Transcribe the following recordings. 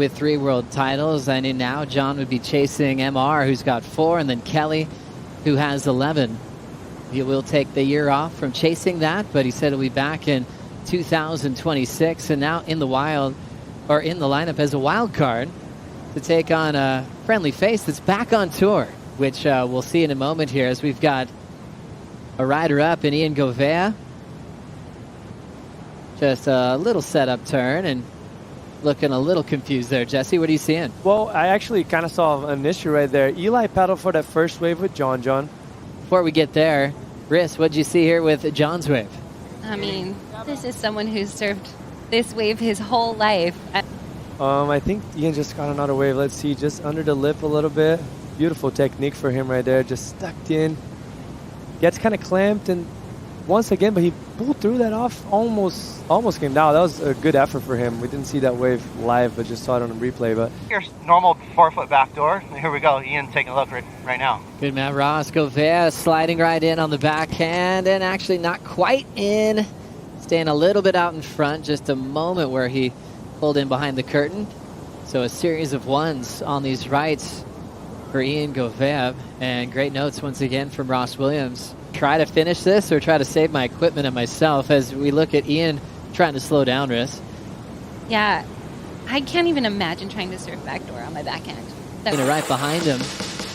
with 3 world titles. I knew now John would be chasing MR, who's got 4, and then Kelly, who has 11. He will take the year off from chasing that, but he said he'll be back in 2026, and now in the lineup as a wild card to take on a friendly face that's back on tour, which we'll see in a moment here as we've got a rider up in Ian Gouveia. Just a little setup turn and looking a little confused there. Jesse, what are you seeing? Well, I actually kind of saw an issue right there. Eli pedaled for that first wave with John. Before we get there, Riss, what'd you see here with John's wave? I mean, this is someone who's surfed this wave his whole life. I think Ian just got another wave. Let's see, just under the lip a little bit. Beautiful technique for him right there. Just stuck in. Gets kind of clamped, and once again, but he pulled through that off. Almost came down. That was a good effort for him. We didn't see that wave live, but just saw it on the replay. But here's normal 4-foot backdoor. Here we go. Ian taking a look right now. Good man, Ross. Gouveia sliding right in on the backhand, and actually not quite in. Staying a little bit out in front. Just a moment where he pulled in behind the curtain. So a series of ones on these rights for Ian Gouveia, and great notes once again from Ross Williams. Try to finish this or try to save my equipment and myself as we look at Ian trying to slow down, Riss. Yeah, I can't even imagine trying to surf backdoor on my backhand. Right behind him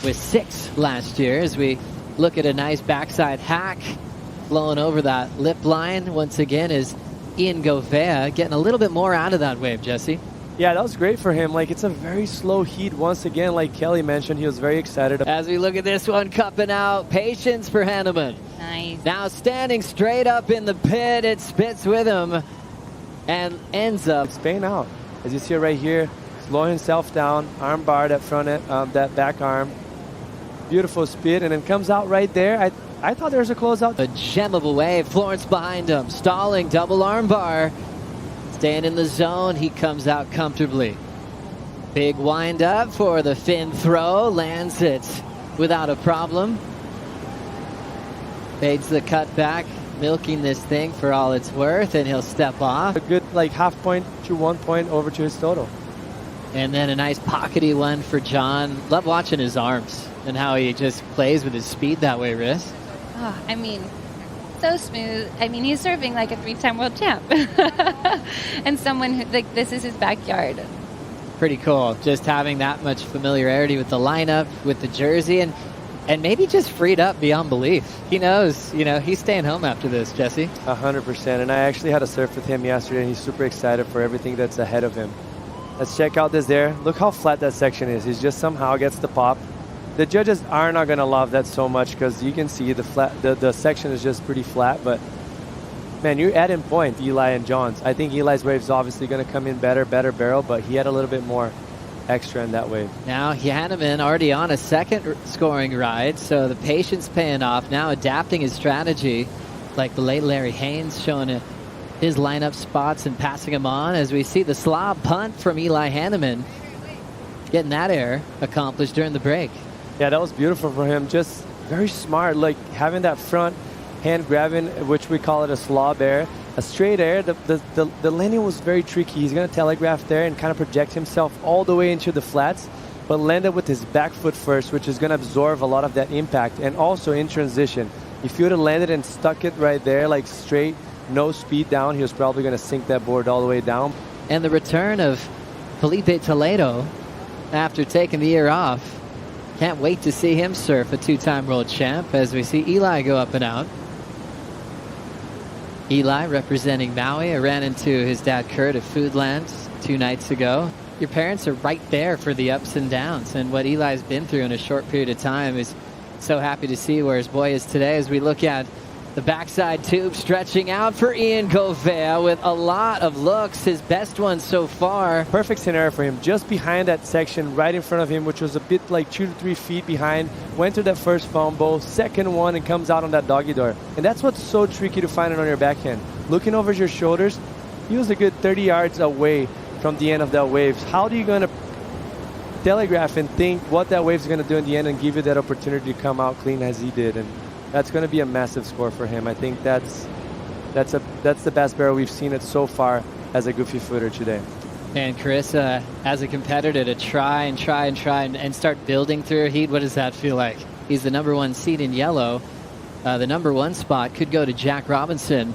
with 6 last year as we look at a nice backside hack flowing over that lip line. Once again is Ian Gouveia getting a little bit more out of that wave, Jesse. yeah, that was great for him. Like, it's a very slow heat. Once again, like Kelly mentioned, he was very excited. As we look at this one cupping out, patience for Hanneman. Nice. Now standing straight up in the pit, it spits with him and ends up Spain out. As you see it right here, slowing himself down, arm bar, that front end, that back arm. Beautiful spit, and then comes out right there. I thought there was a closeout. A gem of a wave. Florence behind him, stalling, double arm bar. Staying in the zone, he comes out comfortably. Big wind up for the fin throw, lands it without a problem. Fades the cut back, milking this thing for all it's worth, and he'll step off. A good like half point to 1 point over to his total. And then a nice pockety one for John. Love watching his arms and how he just plays with his speed that way, Riss. Oh, I mean, so smooth. I mean, he's surfing like a 3-time world champ. And someone who, like, this is his backyard. Pretty cool. Just having that much familiarity with the lineup, with the jersey, and maybe just freed up beyond belief. He knows, he's staying home after this, Jesse. 100%. And I actually had a surf with him yesterday, and he's super excited for everything that's ahead of him. Let's check out this there. Look how flat that section is. He just somehow gets the pop. The judges are not going to love that so much because you can see the section is just pretty flat. But, man, you're adding point, Eli and John's. I think Eli's wave is obviously going to come in better barrel, but he had a little bit more extra in that wave. Now Hanneman already on a second scoring ride, so the patience paying off. Now adapting his strategy, like the late Larry Haynes showing his lineup spots and passing him on as we see the slob punt from Eli Hanneman getting that air accomplished during the break. Yeah, that was beautiful for him. Just very smart, like having that front hand grabbing, which we call it a slob air, a straight air. The landing was very tricky. He's going to telegraph there and kind of project himself all the way into the flats, but landed with his back foot first, which is going to absorb a lot of that impact. And also in transition, if you would have landed and stuck it right there, like straight, no speed down, he was probably going to sink that board all the way down. And the return of Felipe Toledo after taking the year off. Can't wait to see him surf a 2-time world champ as we see Eli go up and out. Eli representing Maui. I ran into his dad Kurt at Foodlands 2 nights ago. Your parents are right there for the ups and downs, and what Eli's been through in a short period of time is so happy to see where his boy is today as we look at the backside tube stretching out for Ian Gouveia with a lot of looks, his best one so far. Perfect scenario for him, just behind that section, right in front of him, which was a bit like 2 to 3 feet behind. Went to that first foam bowl, second one, and comes out on that doggy door. And that's what's so tricky to find it on your backhand. Looking over your shoulders, he was a good 30 yards away from the end of that wave. How are you going to telegraph and think what that wave's going to do in the end and give you that opportunity to come out clean as he did? And that's going to be a massive score for him. I think that's the best barrel we've seen it so far as a goofy footer today. And Carissa, as a competitor, to try and start building through a heat, what does that feel like? He's the number 1 seed in yellow. The number 1 spot could go to Jack Robinson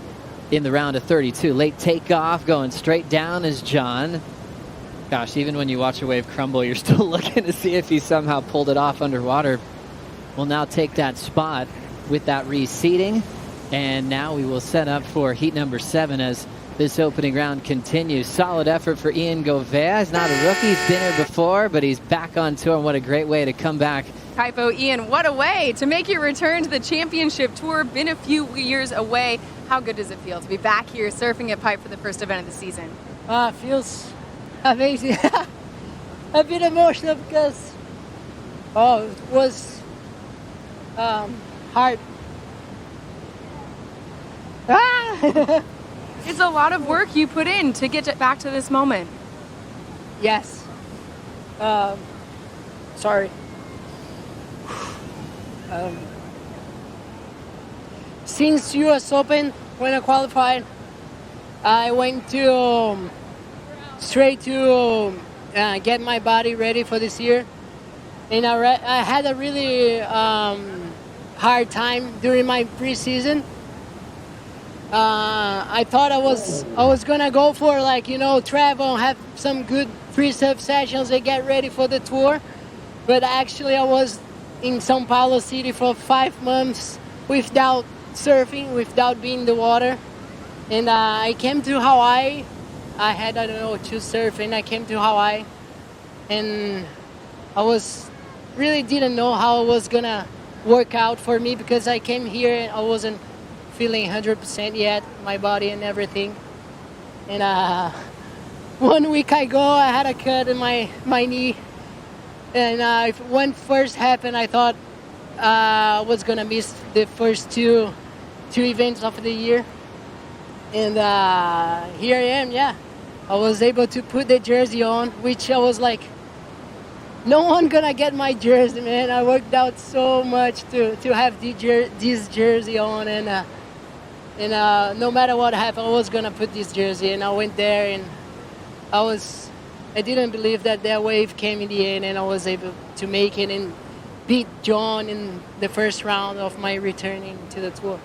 in the round of 32. Late takeoff, going straight down is John. Gosh, even when you watch a wave crumble, you're still looking to see if he somehow pulled it off underwater. We'll now take that spot with that reseeding. And now we will set up for heat number 7 as this opening round continues. Solid effort for Ian Gouveia. He's not a rookie. He's been here before, but he's back on tour. And what a great way to come back. Kaipo, Ian, what a way to make your return to the championship tour. Been a few years away. How good does it feel to be back here surfing at Pipe for the first event of the season? Feels amazing. A bit emotional because it was hard. It's a lot of work you put in to get back to this moment. Yes. Sorry. Since US Open, when I qualified, I went to straight to get my body ready for this year. And I had a really hard time during my preseason. I thought I was gonna go for travel, have some good pre-surf sessions and get ready for the tour. But actually I was in São Paulo City for 5 months without surfing, without being in the water. And I came to Hawaii. I had, to surf, and I came to Hawaii. And I really didn't know how it was gonna work out for me because I came here and I wasn't feeling 100% yet, my body and everything. And 1 week ago, I had a cut in my knee. And when first happened, I thought I was gonna miss the first two events of the year. And here I am, yeah. I was able to put the jersey on, which I was like, no one gonna get my jersey, man. I worked out so much to have this jersey on, and no matter what happened, I was gonna put this jersey. And I went there, and I didn't believe that wave came in the end, and I was able to make it and beat John in the first round of my returning to the tour.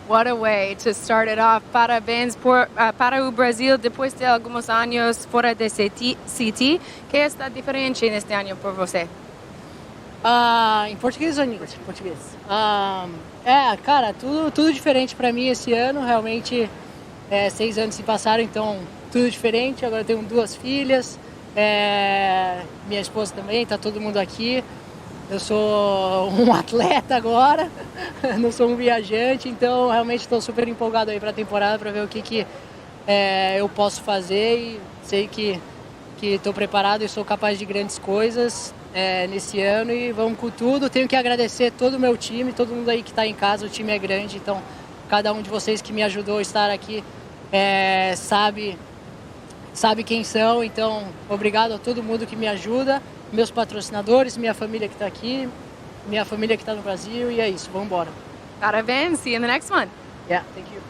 What a way to start it off. Parabéns para o Brasil depois de alguns anos fora de Caity. Que está diferente neste ano por você? Em português ou em inglês? Português. Cara, tudo diferente para mim esse ano. Realmente, 6 anos se passaram, então tudo diferente. Agora eu tenho 2 filhas, minha esposa também, tá todo mundo aqui. Eu sou um atleta agora, não sou um viajante, então realmente estou super empolgado aí para a temporada para ver o que eu posso fazer, e sei que estou preparado e sou capaz de grandes coisas nesse ano, e vamos com tudo. Tenho que agradecer todo o meu time, todo mundo aí que está em casa. O time é grande, então cada um de vocês que me ajudou a estar aqui sabe quem são, então obrigado a todo mundo que me ajuda. Meus patrocinadores, minha família que está aqui, minha família que está no Brasil, e é isso, vamos embora. Parabéns, see you in the next one. Yeah, thank you.